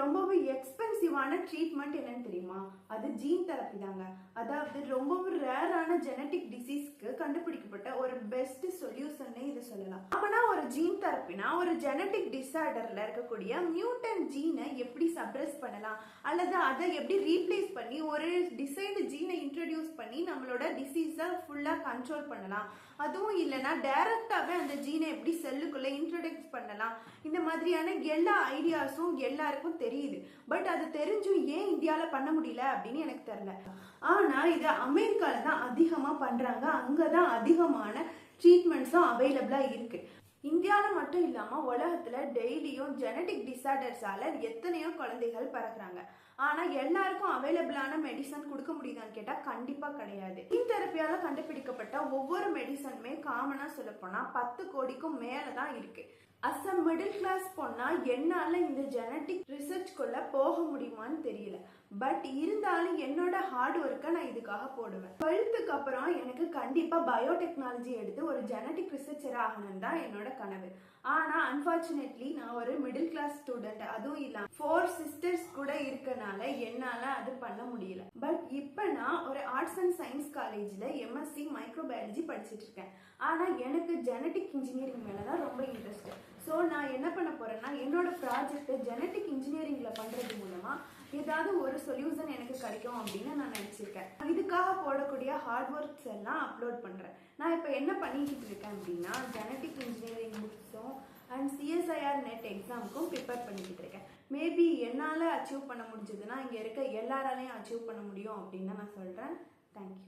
ரொம்பவே எக்ஸ்பென்சிவான ட்ரீட்மெண்ட் என்னன்னு தெரியுமா? அது ஜீன் தெரப்பி தாங்க. அதாவது ரொம்பவும் ரேரான ஜெனட்டிக் டிசீஸ்க்கு கண்டுபிடிக்கப்பட்ட ஒரு பெஸ்ட் சொல்யூஷன் இது சொல்லலாம். அப்பனா ஒரு ஜீன் தெரப்பினா ஒரு ஜெனட்டிக் டிசார்டர்ல இருக்கக்கூடிய மியூட்டன்ட் ஜீனை எப்படி சப்ரஸ் பண்ணலாம், அல்லது அதை எப்படி ரீப்ளேஸ் பண்ணி ஒரு டிசைன்டு ஜீனை இன்ட்ரடியூஸ் பண்ணி நம்மளோட டிசீஸை ஃபுல்லா கண்ட்ரோல் பண்ணலாம். அதுவும் இல்லைன்னா டைரக்டாவே அந்த ஜீனை எப்படி செல்லுக்குள்ள இன்ட்ரோடியூஸ் பண்ணலாம். இந்த மாதிரியான எல்லா ஐடியாஸும் எல்லாருக்கும் தெரியுது. பட் அது தெரிஞ்சும் ஏன் இந்தியாவில் பண்ண முடியல அப்படின்னு எனக்கு தெரியல. ஆனா இது அமெரிக்கால தான் அதிகமா பண்றாங்க. அங்கதான் அதிகமான ட்ரீட்மெண்ட்ஸும் அவைலபிளா இருக்கு. இந்தியாவில் மட்டும் இல்லாம உலகத்துல டெய்லியும் ஜெனட்டிக் டிசார்டர்ஸால எத்தனையோ குழந்தைகள் பிறக்குறாங்க. ஆனா எல்லாருக்கும் அவைலபிளான மெடிசன் கொடுக்க முடியுதான்னு கேட்டா கண்டிப்பா கிடையாது. ஜீன் தெரப்பியால கண்டுபிடிக்கப்பட்ட ஒவ்வொரு மெடிசனுமே காமனா சொல்ல போனா 10 கோடிக்கும் மேலதான் இருக்கு. அஸ் அ மிடில் கிளாஸ் பொண்ணா என்னால இந்த ஜெனட்டிக் ரிசர்ச்குள்ள போக முடியுமான்னு தெரியல. பட் இருந்தாலும் என்னோட ஹார்ட் ஒர்க்கை நான் இதுக்காக போடுவேன். 12th அப்புறம் எனக்கு கண்டிப்பா பயோடெக்னாலஜி எடுத்து ஒரு ஜெனட்டிக் ரிசர்ச்சர் ஆகணும்னு தான் என்னோட கனவு. ஆனா அன்பார்ச்சுனேட்லி நான் ஒரு மிடில் கிளாஸ் ஸ்டூடெண்ட், அதுவும் இல்லாம 4 சிஸ்டர்ஸ் கூட இருக்கனால என்னால அது பண்ண முடியல. பட் இப்ப நான் ஒரு ஆர்ட்ஸ் அண்ட் சயின்ஸ் காலேஜ்ல எம்எஸ்சி மைக்ரோபயாலஜி படிச்சுட்டு இருக்கேன். ஆனா எனக்கு ஜெனட்டிக் இன்ஜினியரிங் மேலதான் ரொம்ப இன்ட்ரெஸ்ட். ஸோ நான் என்ன பண்ண போறேன்னா என்னோட ப்ராஜெக்ட் ஜெனட்டிக் இன்ஜினியரிங்ல பண்றது மூலமா ஏதாவது ஒரு சொல்யூஷன் எனக்கு கிடைக்கும் அப்படின்னு நான் நினைச்சிருக்கேன். இதுக்காக போடக்கூடிய ஹார்ட் ஒர்க்ஸ் எல்லாம் அப்லோட் பண்றேன். நான் இப்போ என்ன பண்ணிக்கிட்டு இருக்கேன் அப்படின்னா ஜெனட்டிக் இன்ஜினியரிங் புக்ஸும் அண்ட் சிஎஸ்ஐஆர் நெட் எக்ஸாமுக்கும் ப்ரிப்பேர் பண்ணிக்கிட்டு இருக்கேன். மேபி என்னால் அச்சீவ் பண்ண முடிஞ்சதுன்னா இங்கே இருக்க எல்லாராலையும் அச்சீவ் பண்ண முடியும் அப்படின்னு நான் சொல்கிறேன். தேங்க்யூ.